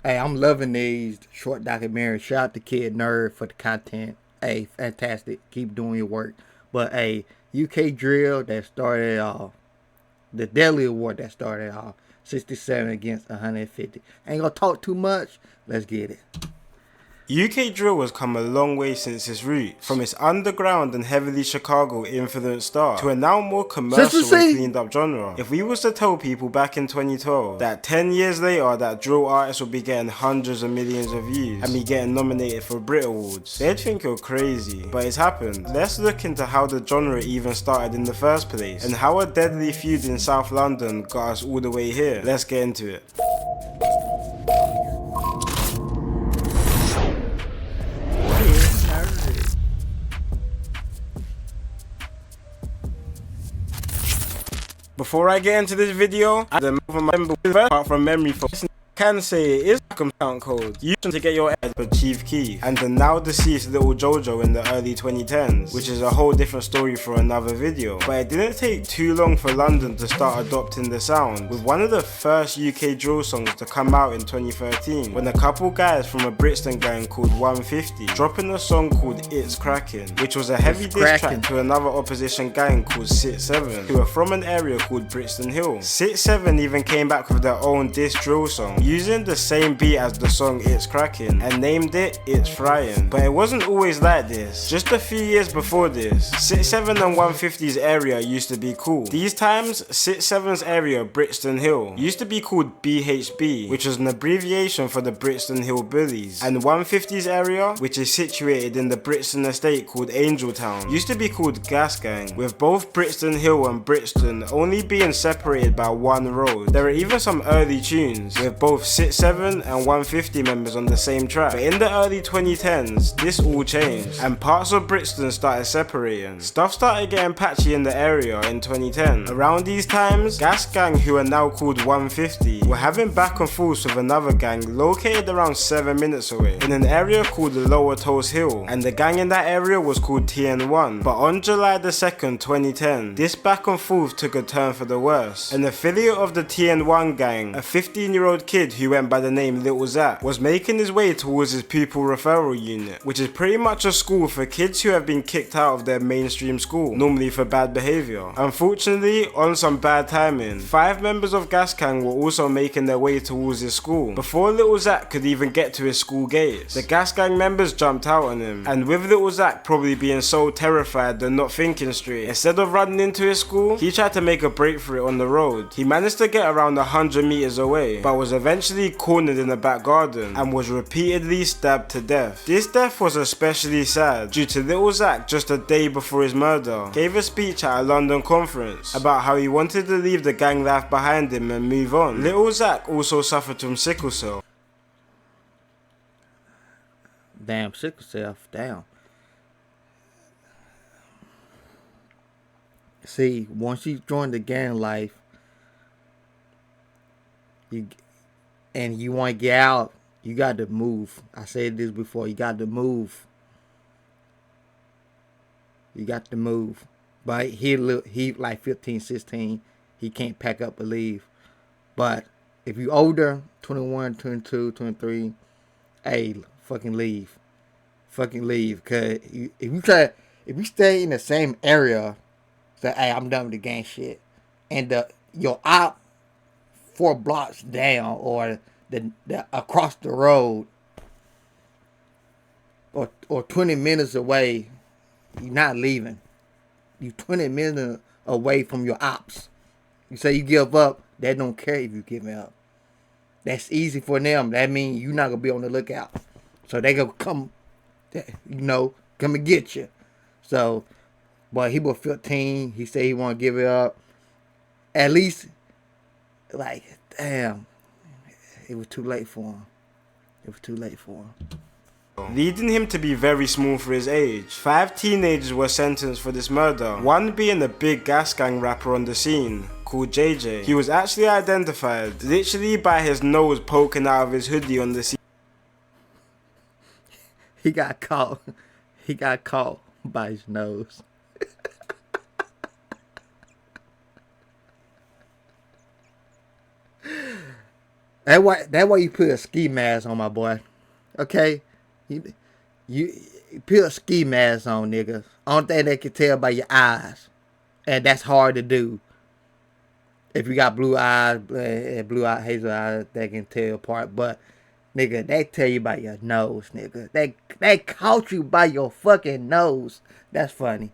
Hey, I'm loving these short documentaries. Shout out to Kid Nerd for the content. Hey, fantastic. Keep doing your work. But hey, UK drill that started the Deadly Award that started 67 against 150. Ain't gonna talk too much. Let's get it. UK drill has come a long way since its roots, from its underground and heavily Chicago-influenced start to a now more commercial and cleaned up genre. If we was to tell people back in 2012 that 10 years later that drill artists would be getting hundreds of millions of views and be getting nominated for Brit Awards, they'd think you're crazy, but it's happened. Let's look into how the genre even started in the first place, and how a deadly feud in South London got us all the way here. Let's get into it. Before I get into this video, I remember apart from memory for can say it is count code used to get your head for Chief Keef and the now deceased Little Jojo in the early 2010s, which is a whole different story for another video. But it didn't take too long for London to start adopting the sound, with one of the first UK drill songs to come out in 2013, when a couple guys from a Brixton gang called 150 dropping a song called It's Crackin', which was a heavy diss track to another opposition gang called 6-7, who are from an area called Brixton Hill. 6-7 even came back with their own diss drill song, using the same beat as the song It's Crackin', and named it It's Fryin'. But it wasn't always like this. Just a few years before this, 6-7 and 150's area used to be cool. These times, 6-7's area, Brixton Hill, used to be called BHB, which was an abbreviation for the Brixton Hill Bullies, and 150's area, which is situated in the Brixton estate called Angeltown, used to be called Gas Gang, with both Brixton Hill and Brixton only being separated by one road. There are even some early tunes, with both 6-7 and 150 members on the same track, but in the early 2010s, this all changed, and parts of Brixton started separating. Stuff started getting patchy in the area in 2010. Around these times, Gas Gang, who are now called 150, were having back and forths with another gang located around 7 minutes away, in an area called the Lower Toast Hill, and the gang in that area was called TN1. But on July the 2nd, 2010, this back and forth took a turn for the worse. An affiliate of the TN1 gang, a 15-year-old kid who went by the name Little Zak, was making his way towards his pupil referral unit, which is pretty much a school for kids who have been kicked out of their mainstream school, normally for bad behaviour. Unfortunately, on some bad timing, 5 members of Gas Gang were also making their way towards his school. Before Little Zak could even get to his school gates, the Gas Gang members jumped out on him, and with Little Zak probably being so terrified and not thinking straight, instead of running into his school, he tried to make a break for it on the road. He managed to get around 100 meters away, but was eventually cornered in the back garden and was repeatedly stabbed to death. This death was especially sad due to Little Zak, just a day before his murder, gave a speech at a London conference about how he wanted to leave the gang life behind him and move on. Little Zak also suffered from sickle cell. Damn, sickle cell, damn. See, once you join the gang life, you want to get out, you got to move. I said this before, you got to move. You got to move. But he like 15, 16, he can't pack up and leave. But if you older, 21, 22, 23, hey, fucking leave. Fucking leave. Because if you stay in the same area, say, hey, I'm done with the gang shit, and your op 4 blocks down or the across the road or 20 minutes away, you're not leaving. You 20 minutes away from your ops. You say you give up, they don't care if you give up. That's easy for them. That means you're not gonna be on the lookout. So they gonna come and get you. So, but he was 15. He said he want to give it up. At least, like, damn, it was too late for him. It was too late for him. Leading him to be very small for his age. 5 teenagers were sentenced for this murder, one being a big Gas Gang rapper on the scene called JJ. He was actually identified literally by his nose poking out of his hoodie on the scene. He got caught. He got caught by his nose. That why you put a ski mask on, my boy. Okay, you put a ski mask on, nigga. Only thing they can tell by your eyes, and that's hard to do. If you got blue eyes, hazel eyes, they can tell apart. But nigga, they tell you by your nose, nigga. They caught you by your fucking nose. That's funny.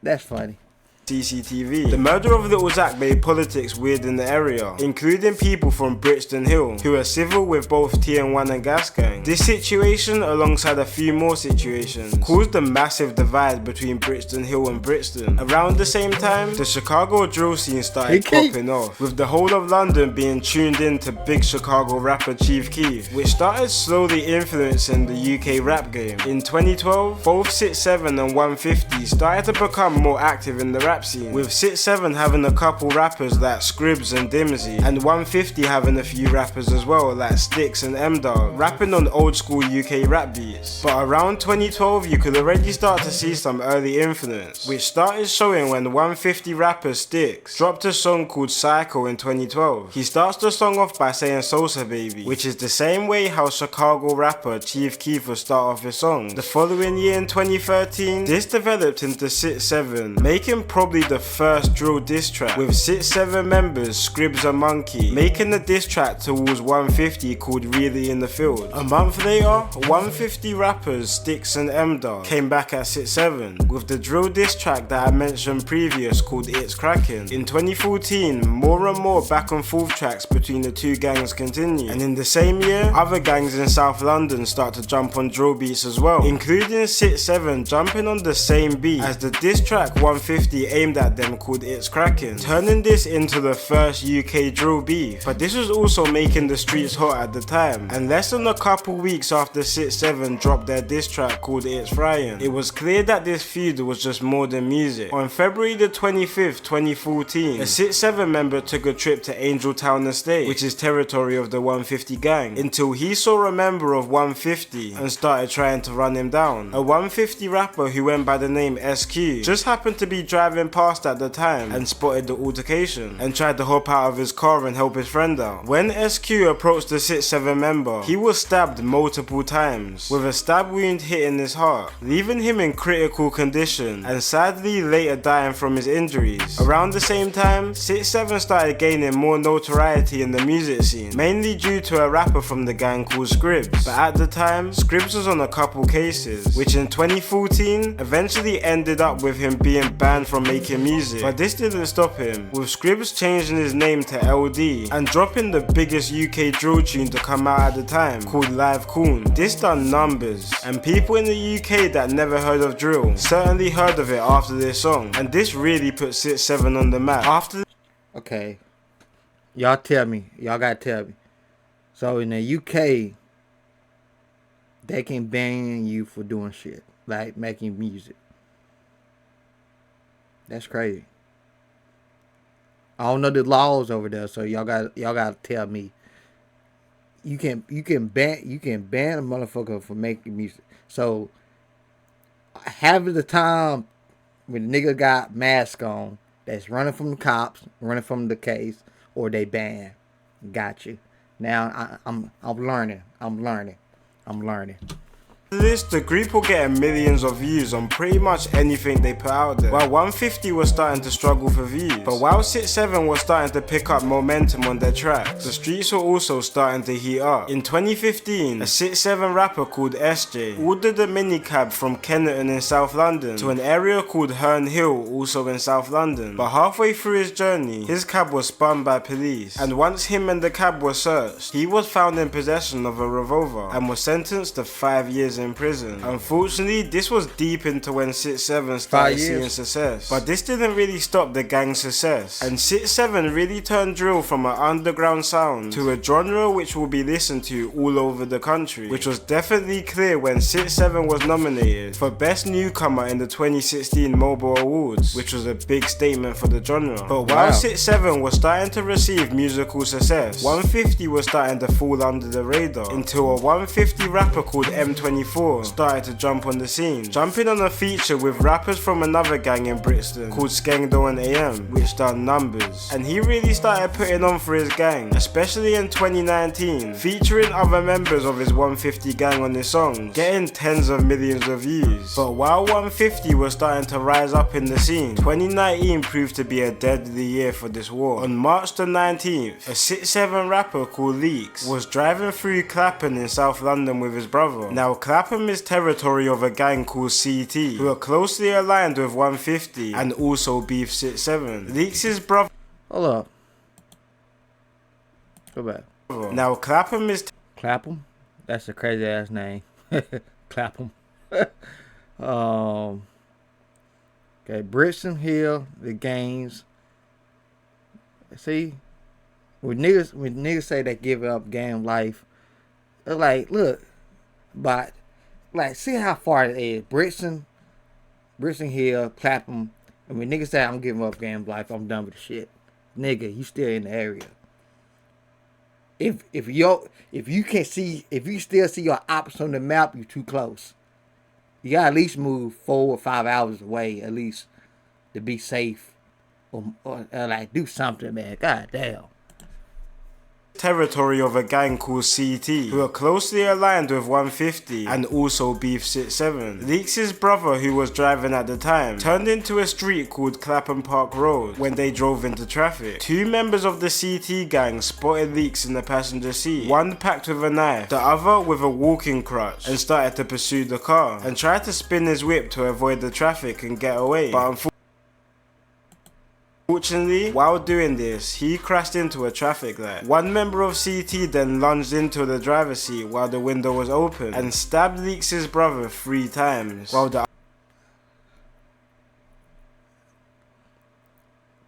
That's funny. CCTV. The murder of Little Zak made politics weird in the area, including people from Brixton Hill, who are civil with both TN1 and Gas Gang. This situation, alongside a few more situations, caused a massive divide between Brixton Hill and Brixton. Around the same time, the Chicago drill scene started popping off, with the whole of London being tuned in to big Chicago rapper Chief Keef, which started slowly influencing the UK rap game. In 2012, both 6-7 and 150 started to become more active in the rap scene, with 6-7 having a couple rappers like Scribs and Dimsy, and 150 having a few rappers as well like Sticks and M-Dog, rapping on old school UK rap beats. But around 2012 you could already start to see some early influence, which started showing when 150 rapper Sticks dropped a song called Psycho in 2012. He starts the song off by saying Sosa Baby, which is the same way how Chicago rapper Chief Keef would start off his song. The following year in 2013, this developed into 6-7, making probably the first drill diss track, with 6-7 members Scribs and Monkey making the diss track towards 150 called Really in the Field. A month later, 150 rappers Sticks and M-Dog came back at 6-7 with the drill diss track that I mentioned previous called It's Crackin'. In 2014, more and more back and forth tracks between the two gangs continue, and in the same year, other gangs in South London start to jump on drill beats as well, including 6-7 jumping on the same beat as the diss track 150 aimed at them called It's Crackin', turning this into the first UK drill beef. But this was also making the streets hot at the time, and less than a couple weeks after 6-7 dropped their diss track called It's Fryin', it was clear that this feud was just more than music. On February the 25th, 2014, a 6-7 member took a trip to Angeltown Estate, which is territory of the 150 gang, until he saw a member of 150 and started trying to run him down. A 150 rapper who went by the name SQ just happened to be driving past at the time and spotted the altercation and tried to hop out of his car and help his friend out. When SQ approached the 6-7 member, he was stabbed multiple times, with a stab wound hitting his heart, leaving him in critical condition and sadly later dying from his injuries. Around the same time, 6-7 started gaining more notoriety in the music scene, mainly due to a rapper from the gang called Scribs. But at the time, Scribs was on a couple cases, which in 2014 eventually ended up with him being banned from making music. But this didn't stop him, with Scribs changing his name to LD and dropping the biggest UK drill tune to come out at the time, called Live Coon. This done numbers, and people in the UK that never heard of drill certainly heard of it after this song, and this really put 6-7 on the map. Okay, y'all gotta tell me. So in the UK, they can ban you for doing shit, like making music. That's crazy. I don't know the laws over there, so y'all gotta tell me. You can ban a motherfucker for making music. So half of the time when the nigga got mask on, that's running from the cops, running from the case, or they ban. Got you. Now I'm learning. This, the group were getting millions of views on pretty much anything they put out there, while 150 was starting to struggle for views. But while 6-7 was starting to pick up momentum on their tracks, the streets were also starting to heat up. In 2015, a 6-7 rapper called SJ ordered a minicab from Kennerton in South London to an area called Herne Hill, also in South London. But halfway through his journey, his cab was spun by police, and once him and the cab were searched, he was found in possession of a revolver and was sentenced to 5 years in prison. Unfortunately, this was deep into when 6-7 started seeing success, but this didn't really stop the gang's success, and 6-7 really turned drill from an underground sound to a genre which will be listened to all over the country, which was definitely clear when 6-7 was nominated for Best Newcomer in the 2016 Mobile Awards, which was a big statement for the genre. But while 6-7 was starting to receive musical success, 150 was starting to fall under the radar, until a 150 rapper called M24 M24 started to jump on the scene, jumping on a feature with rappers from another gang in Brixton called Skengdo and AM, which done numbers. And he really started putting on for his gang, especially in 2019, featuring other members of his 150 gang on his songs, getting tens of millions of views. But while 150 was starting to rise up in the scene, 2019 proved to be a deadly year for this war. On March the 19th, a 6'7" rapper called Leaks was driving through Clapham in South London with his brother. Now Clapham is territory of a gang called CT, who are closely aligned with 150 and also beef 6'7". Leaks' brother. Hold up. Go back. Now Clapham is Clapham? That's a crazy ass name. Clapham. Okay, Brixton Hill, the games. See, when niggas say they give up gang life, they're like, look, but like, see how far it is. Brixton Hill, Clapham, and when niggas say I'm giving up gang life, I'm done with the shit. Nigga, you still in the area. If you still see your ops on the map, you too close. You gotta at least move 4 or 5 hours away, at least, to be safe, or like do something, man. God damn. Territory of a gang called CT, who are closely aligned with 150 and also beef 6'7". Leaks' brother, who was driving at the time, turned into a street called Clapham Park Road when they drove into traffic. 2 members of the CT gang spotted Leaks in the passenger seat, one packed with a knife, the other with a walking crutch, and started to pursue the car and tried to spin his whip to avoid the traffic and get away, but unfortunately, while doing this, he crashed into a traffic light. One member of CT then lunged into the driver's seat while the window was open and stabbed Leaks' brother 3 times, while the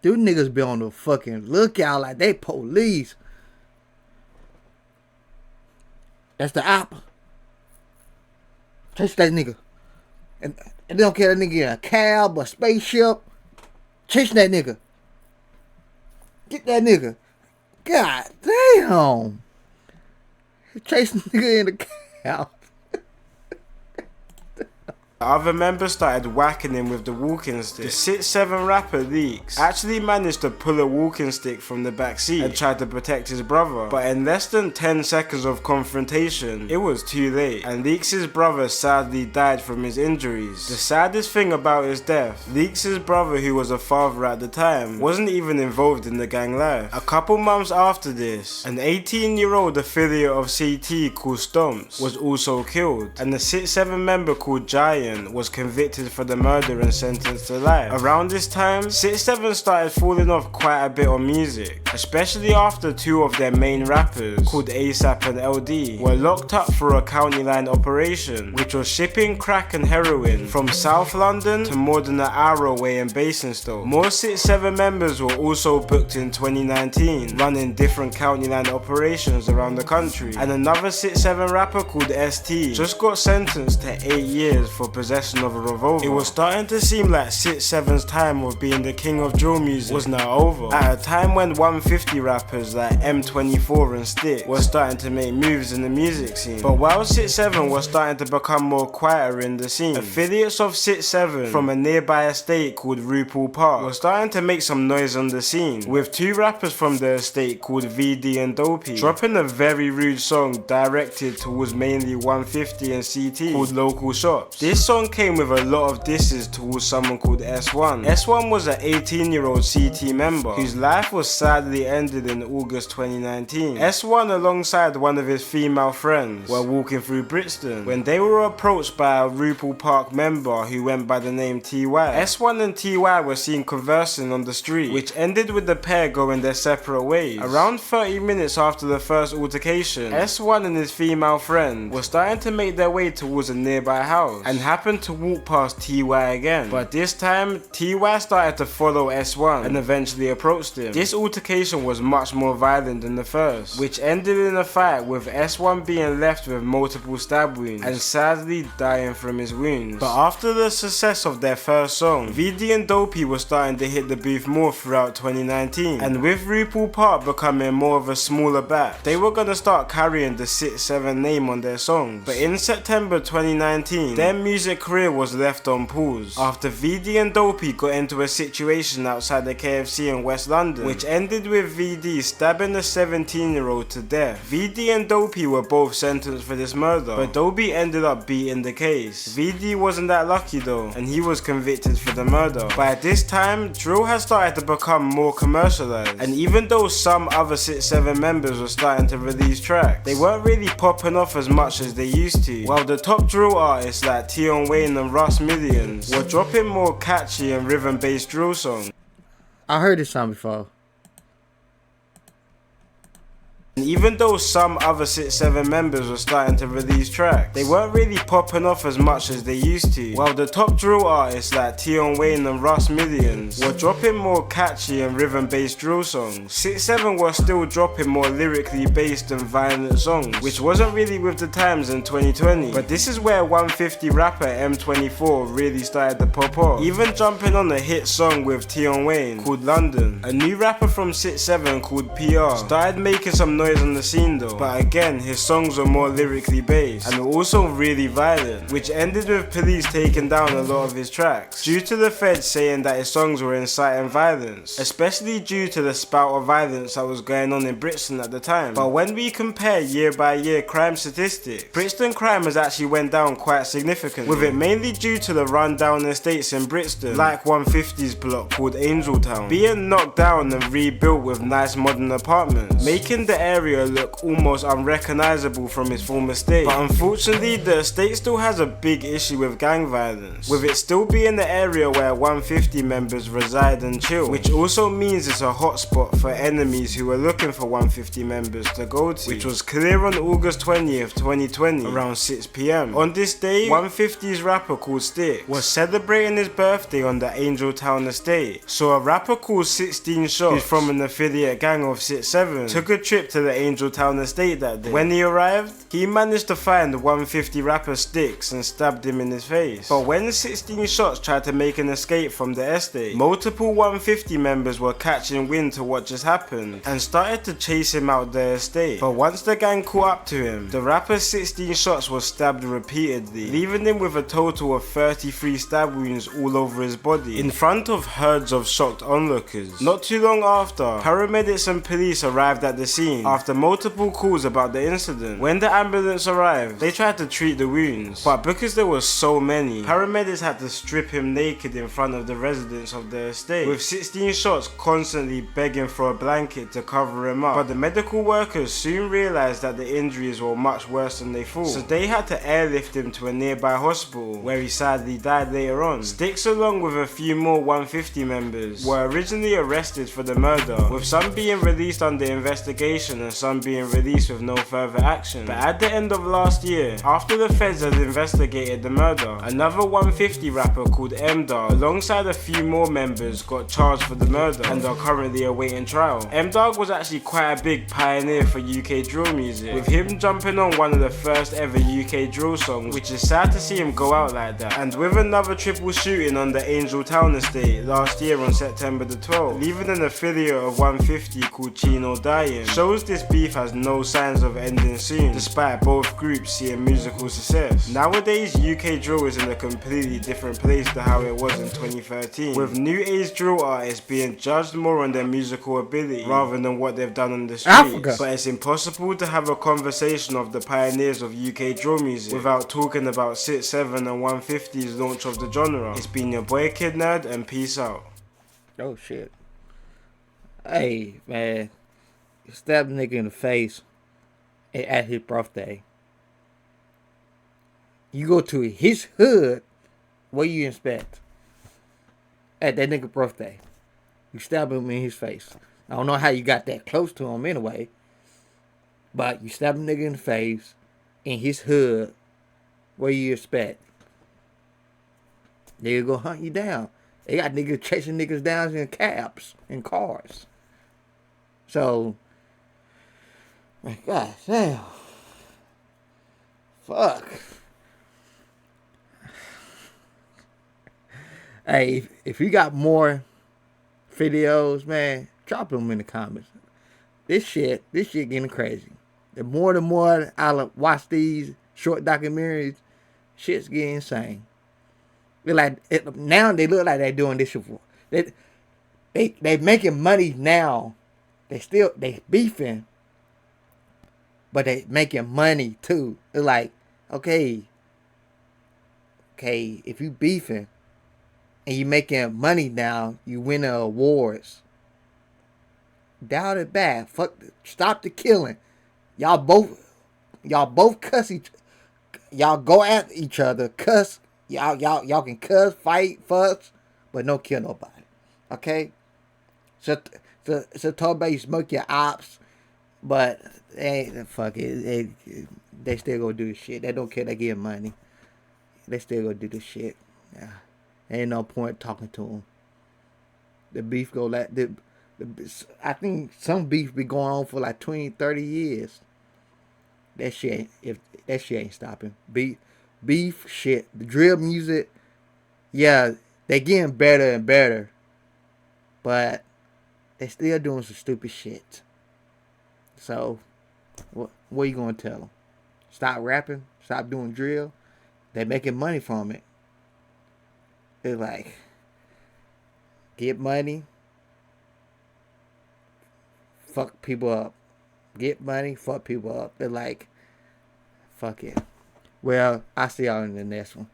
Dude, niggas be on the fucking lookout like they police. That's the op. Chase that nigga. And they don't care that nigga in a cab or spaceship. Chase that nigga. Get that nigga. God damn. Chasing nigga in the cab. other members started whacking him with the walking stick. The 6'7" rapper Leaks actually managed to pull a walking stick from the back seat and tried to protect his brother, but in less than 10 seconds of confrontation, it was too late, and Leaks' brother sadly died from his injuries. The saddest thing about his death, Leaks' brother, who was a father at the time, wasn't even involved in the gang life. A couple months after this, an 18-year-old affiliate of CT called Stomps was also killed, and the 6'7" member called Giant was convicted for the murder and sentenced to life. Around this time, 6'7" started falling off quite a bit on music, especially after 2 of their main rappers, called ASAP and LD, were locked up for a county line operation, which was shipping crack and heroin from South London to more than an hour away in Basingstoke. More 6'7" members were also booked in 2019, running different county line operations around the country, and another 6'7" rapper called ST just got sentenced to 8 years for possession of a revolver. It was starting to seem like 6'7's time of being the king of drill music was now over, at a time when 150 rappers like M24 and Stick were starting to make moves in the music scene. But while 6'7 was starting to become more quieter in the scene, affiliates of 6'7 from a nearby estate called RuPaul Park were starting to make some noise on the scene, with 2 rappers from the estate called VD and Dopey dropping a very rude song directed towards mainly 150 and CT called Local Shops. This song came with a lot of disses towards someone called S1. S1 was an 18-year-old CT member whose life was sadly ended in August 2019. S1 alongside one of his female friends were walking through Brixton when they were approached by a RuPaul Park member who went by the name TY. S1 and TY were seen conversing on the street, which ended with the pair going their separate ways. Around 30 minutes after the first altercation, S1 and his female friend were starting to make their way towards a nearby house and happened happened to walk past TY again, but this time TY started to follow S1 and eventually approached him. This altercation was much more violent than the first, which ended in a fight with S1 being left with multiple stab wounds and sadly dying from his wounds. But after the success of their first song, VD and Dopey were starting to hit the booth more throughout 2019, and with RuPaul Park becoming more of a smaller batch, they were gonna start carrying the 6-7 name on their songs. But in September 2019, their music career was left on pause after VD and Dopey got into a situation outside the KFC in West London, which ended with VD stabbing a 17-year-old to death. VD and Dopey were both sentenced for this murder, but Dopey ended up beating the case. VD wasn't that lucky though, and he was convicted for the murder. But at this time, drill had started to become more commercialized, and even though some other 6-7 members were starting to release tracks, they weren't really popping off as much as they used to, while the top drill artists like Tion Wayne and Russ Millions were dropping more catchy and rhythm-based drill songs. I heard this song before. And even though some other 6-7 members were starting to release tracks, they weren't really popping off as much as they used to, while the top drill artists like Tion Wayne and Russ Millions were dropping more catchy and rhythm-based drill songs. 6-7 were still dropping more lyrically based and violent songs, which wasn't really with the times in 2020. But this is where 150 rapper M24 really started to pop off, even jumping on a hit song with Tion Wayne called London. A new rapper from 6-7 called PR started making some noise on the scene though, but again his songs were more lyrically based and were also really violent, which ended with police taking down a lot of his tracks due to the feds saying that his songs were inciting violence, especially due to the spout of violence that was going on in Brixton at the time. But when we compare year by year crime statistics, Brixton crime has actually went down quite significantly, with it mainly due to the rundown estates in Brixton, like 150's block called Angeltown, being knocked down and rebuilt with nice modern apartments, making the area look almost unrecognizable from its former state. But unfortunately, the estate still has a big issue with gang violence, with it still being the area where 150 members reside and chill, which also means it's a hotspot for enemies who are looking for 150 members to go to, which was clear on August 20th, 2020 around 6 PM. On this day, 150's rapper called Sticks was celebrating his birthday on the Angeltown estate, so a rapper called 16 Shots, who's from an affiliate gang of 6-7, took a trip to the Angeltown estate that day. When he arrived, he managed to find the 150 rapper Sticks and stabbed him in his face. But when 16 Shots tried to make an escape from the estate, multiple 150 members were catching wind to what just happened and started to chase him out the estate. But once the gang caught up to him, the rapper 16 Shots was stabbed repeatedly, leaving him with a total of 33 stab wounds all over his body in front of herds of shocked onlookers. Not too long after, paramedics and police arrived at the scene after multiple calls about the incident. When the ambulance arrived, they tried to treat the wounds, but because there were so many, paramedics had to strip him naked in front of the residents of the estate, with 16 Shots constantly begging for a blanket to cover him up. But the medical workers soon realized that the injuries were much worse than they thought, so they had to airlift him to a nearby hospital, where he sadly died later on. Sticks, along with a few more 150 members, were originally arrested for the murder, with some being released under investigation and some being released with no further action. But at the end of last year, after the feds had investigated the murder, another 150 rapper called M-Dog, alongside a few more members, got charged for the murder and are currently awaiting trial. M-Dog was actually quite a big pioneer for UK drill music, with him jumping on one of the first ever UK drill songs, which is sad to see him go out like that. And with another triple shooting on the Angeltown estate last year on September the 12th, leaving an affiliate of 150 called Chino dying, shows this beef has no signs of ending soon, despite both groups seeing musical success. Nowadays, UK drill is in a completely different place to how it was in 2013, with new age drill artists being judged more on their musical ability rather than what they've done on the streets. Africa. But it's impossible to have a conversation of the pioneers of UK drill music without talking about 6-7 and 150's launch of the genre. It's been your boy Kid Nerd, and peace out. Oh shit. Hey man, you stabbed a nigga in the face at his birthday. You go to his hood, what you expect? At that nigga birthday. You stab him in his face. I don't know how you got that close to him anyway. But you stab a nigga in the face in his hood, what you expect? They'll go hunt you down. They got niggas chasing niggas down in cabs and cars. So, like, God damn. Fuck. Hey, if you got more videos, man, drop them in the comments. This shit getting crazy. The more I watch these short documentaries, shit's getting insane. Now they look like they're doing this shit for. They making money now. They beefing, but they making money too. It's like, okay, if you beefing and you making money now, you win the awards. Dial it back. Stop the killing. Y'all both cuss y'all go at each other, cuss. Y'all can cuss, fight, fuss, but don't kill nobody. Okay? So talk about you smoke your ops, but fuck it. They still gonna do the shit. They don't care. They get money. They still gonna do the shit. Yeah. Ain't no point talking to them. The beef go like I think some beef be going on for like 20, 30 years. That shit ain't stopping. Beef shit. The drill music, yeah, they getting better and better. But they still doing some stupid shit. So, what are you gonna tell them? Stop rapping? Stop doing drill? They making money from it. It's like, get money, fuck people up. Get money, fuck people up. They're like, fuck it. Well, I'll see y'all in the next one.